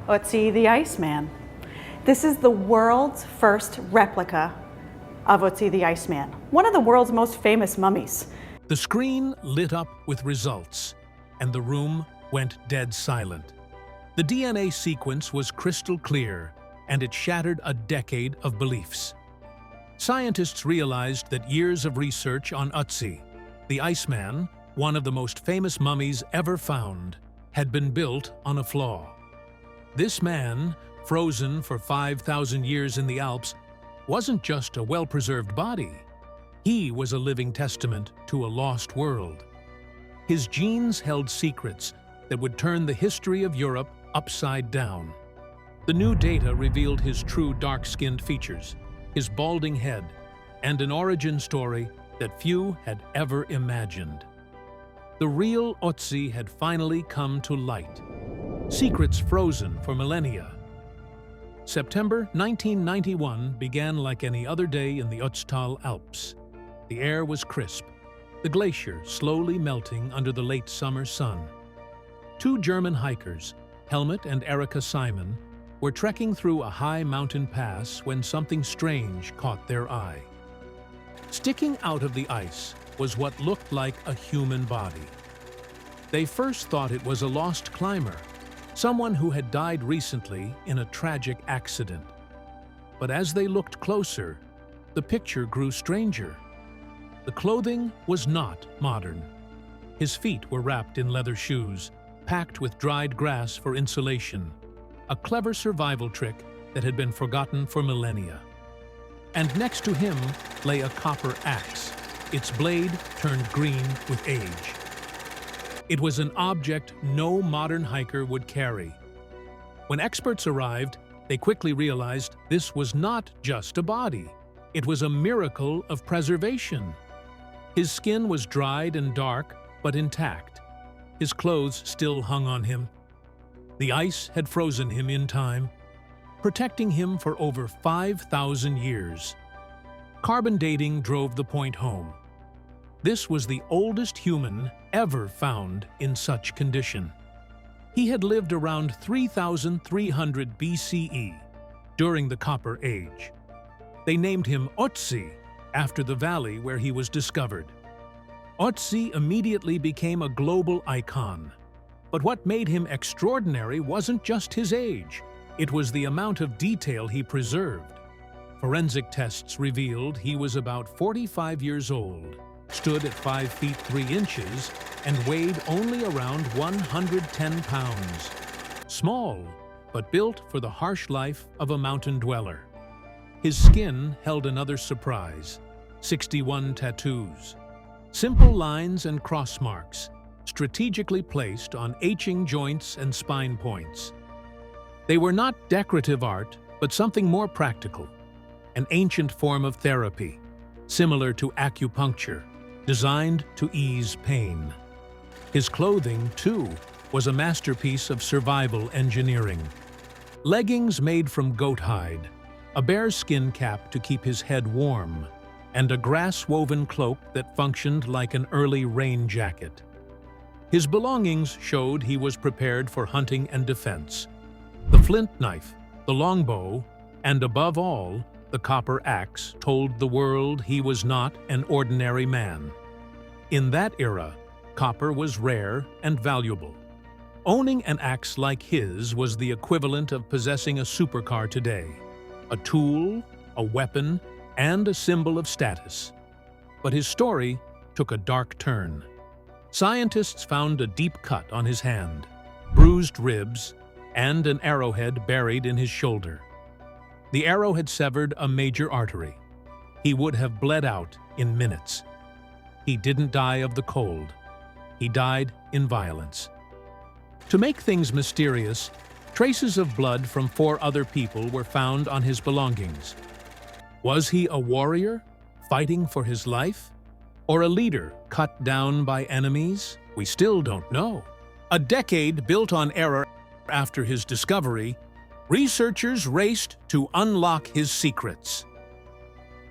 Ötzi the Iceman. This is the world's first replica of Ötzi the Iceman, one of the world's most famous mummies. The screen lit up with results, and the room went dead silent. The DNA sequence was crystal clear, and it shattered a decade of beliefs. Scientists realized that years of research on Ötzi, the Iceman, one of the most famous mummies ever found, had been built on a flaw. This man, frozen for 5,000 years in the Alps, wasn't just a well-preserved body. He was a living testament to a lost world. His genes held secrets that would turn the history of Europe upside down. The new data revealed his true dark-skinned features, his balding head, and an origin story that few had ever imagined. The real Ötzi had finally come to light. Secrets frozen for millennia. September 1991 began like any other day in the Ötztal Alps. The air was crisp, the glacier slowly melting under the late summer sun. Two German hikers, Helmut and Erika Simon, were trekking through a high mountain pass when something strange caught their eye. Sticking out of the ice was what looked like a human body. They first thought it was a lost climber, someone who had died recently in a tragic accident. But as they looked closer, the picture grew stranger. The clothing was not modern. His feet were wrapped in leather shoes, packed with dried grass for insulation, a clever survival trick that had been forgotten for millennia. And next to him lay a copper axe, its blade turned green with age. It was an object no modern hiker would carry. When experts arrived, they quickly realized this was not just a body. It was a miracle of preservation. His skin was dried and dark, but intact. His clothes still hung on him. The ice had frozen him in time, protecting him for over 5,000 years. Carbon dating drove the point home. This was the oldest human ever found in such condition. He had lived around 3,300 BCE, during the Copper Age. They named him Ötzi, after the valley where he was discovered. Ötzi immediately became a global icon. But what made him extraordinary wasn't just his age. It was the amount of detail he preserved. Forensic tests revealed he was about 45 years old, stood at 5 feet 3 inches, and weighed only around 110 pounds. Small, but built for the harsh life of a mountain dweller. His skin held another surprise: 61 tattoos. Simple lines and cross marks, strategically placed on aching joints and spine points. They were not decorative art, but something more practical, an ancient form of therapy, similar to acupuncture, designed to ease pain. His clothing, too, was a masterpiece of survival engineering. Leggings made from goat hide, a bearskin cap to keep his head warm, and a grass-woven cloak that functioned like an early rain jacket. His belongings showed he was prepared for hunting and defense. The flint knife, the longbow, and above all, the copper axe told the world he was not an ordinary man. In that era, copper was rare and valuable. Owning an axe like his was the equivalent of possessing a supercar today, a tool, a weapon, and a symbol of status. But his story took a dark turn. Scientists found a deep cut on his hand, bruised ribs, and an arrowhead buried in his shoulder. The arrow had severed a major artery. He would have bled out in minutes. He didn't die of the cold. He died in violence. To make things mysterious, traces of blood from 4 other people were found on his belongings. Was he a warrior, fighting for his life? Or a leader cut down by enemies? We still don't know. A decade built on error after his discovery, researchers raced to unlock his secrets.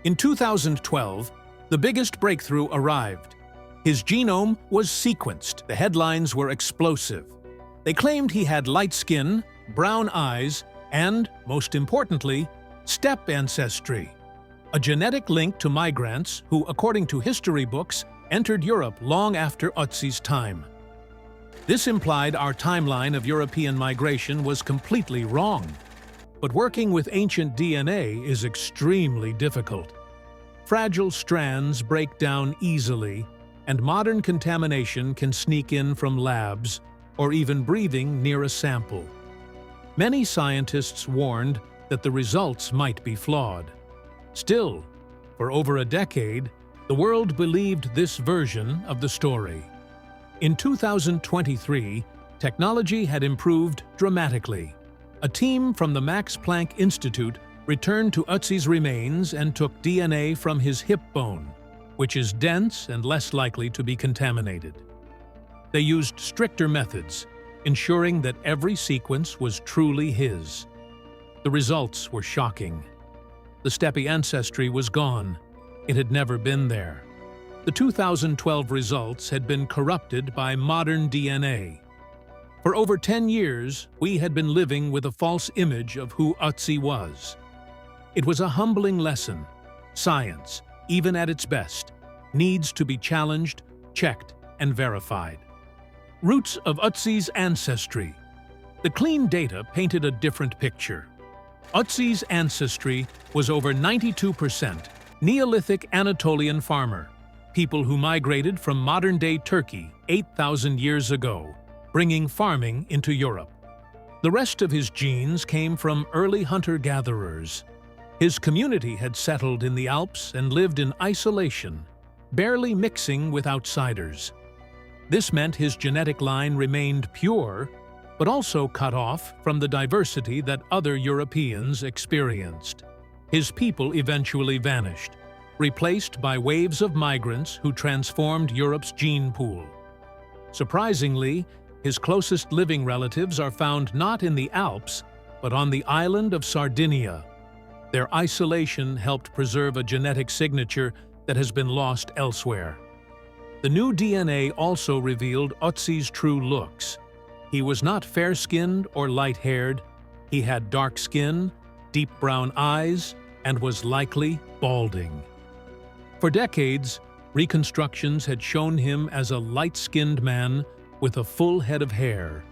In 2012, the biggest breakthrough arrived. His genome was sequenced. The headlines were explosive. They claimed he had light skin, brown eyes, and, most importantly, steppe ancestry, a genetic link to migrants who, according to history books, entered Europe long after Ötzi's time. This implied our timeline of European migration was completely wrong. But working with ancient DNA is extremely difficult. Fragile strands break down easily, and modern contamination can sneak in from labs or even breathing near a sample. Many scientists warned that the results might be flawed. Still, for over a decade, the world believed this version of the story. In 2023, technology had improved dramatically. A team from the Max Planck Institute returned to Ötzi's remains and took DNA from his hip bone, which is dense and less likely to be contaminated. They used stricter methods, ensuring that every sequence was truly his. The results were shocking. The steppe ancestry was gone. It had never been there. The 2012 results had been corrupted by modern DNA. For over 10 years, we had been living with a false image of who Ötzi was. It was a humbling lesson. Science, even at its best, needs to be challenged, checked, and verified. Roots of Ötzi's ancestry. The clean data painted a different picture. Ötzi's ancestry was over 92% Neolithic Anatolian farmer, people who migrated from modern-day Turkey 8,000 years ago, bringing farming into Europe. The rest of his genes came from early hunter-gatherers. His community had settled in the Alps and lived in isolation, barely mixing with outsiders. This meant his genetic line remained pure, but also cut off from the diversity that other Europeans experienced. His people eventually vanished, replaced by waves of migrants who transformed Europe's gene pool. Surprisingly, his closest living relatives are found not in the Alps, but on the island of Sardinia. Their isolation helped preserve a genetic signature that has been lost elsewhere. The new DNA also revealed Ötzi's true looks. He was not fair-skinned or light-haired. He had dark skin, deep brown eyes, and was likely balding. For decades, reconstructions had shown him as a light-skinned man with a full head of hair,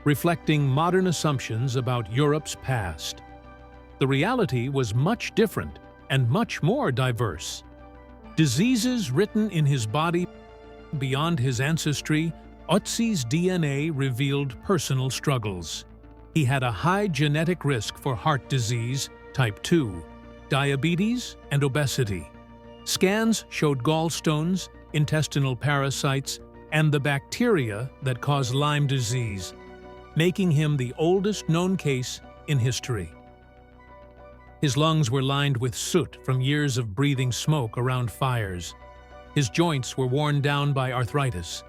reflecting modern assumptions about Europe's past. The reality was much different and much more diverse. Diseases written in his body beyond his ancestry, Ötzi's DNA revealed personal struggles. He had a high genetic risk for heart disease, type 2, diabetes, and obesity. Scans showed gallstones, intestinal parasites, and the bacteria that cause Lyme disease, making him the oldest known case in history. His lungs were lined with soot from years of breathing smoke around fires. His joints were worn down by arthritis.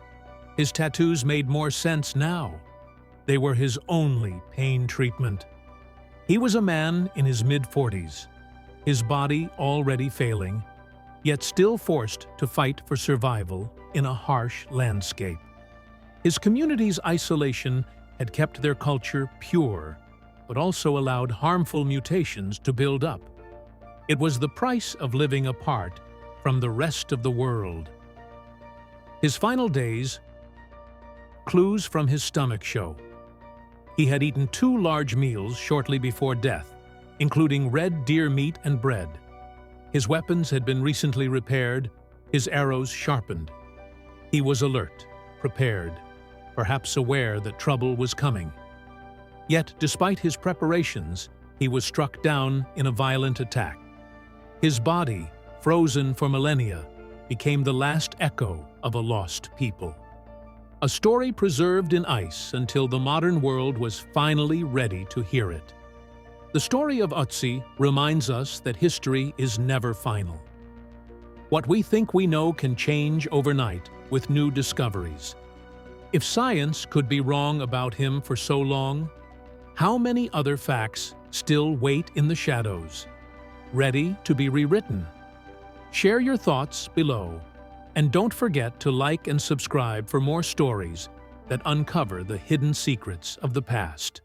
His tattoos made more sense now. They were his only pain treatment. He was a man in his mid-40s, his body already failing, yet still forced to fight for survival in a harsh landscape. His community's isolation had kept their culture pure, but also allowed harmful mutations to build up. It was the price of living apart from the rest of the world. His final days, clues from his stomach show. He had eaten 2 large meals shortly before death, including red deer meat and bread. His weapons had been recently repaired, his arrows sharpened. He was alert, prepared, perhaps aware that trouble was coming. Yet, despite his preparations, he was struck down in a violent attack. His body, frozen for millennia, became the last echo of a lost people. A story preserved in ice until the modern world was finally ready to hear it. The story of Ötzi reminds us that history is never final. What we think we know can change overnight with new discoveries. If science could be wrong about him for so long, how many other facts still wait in the shadows, ready to be rewritten? Share your thoughts below, and don't forget to like and subscribe for more stories that uncover the hidden secrets of the past.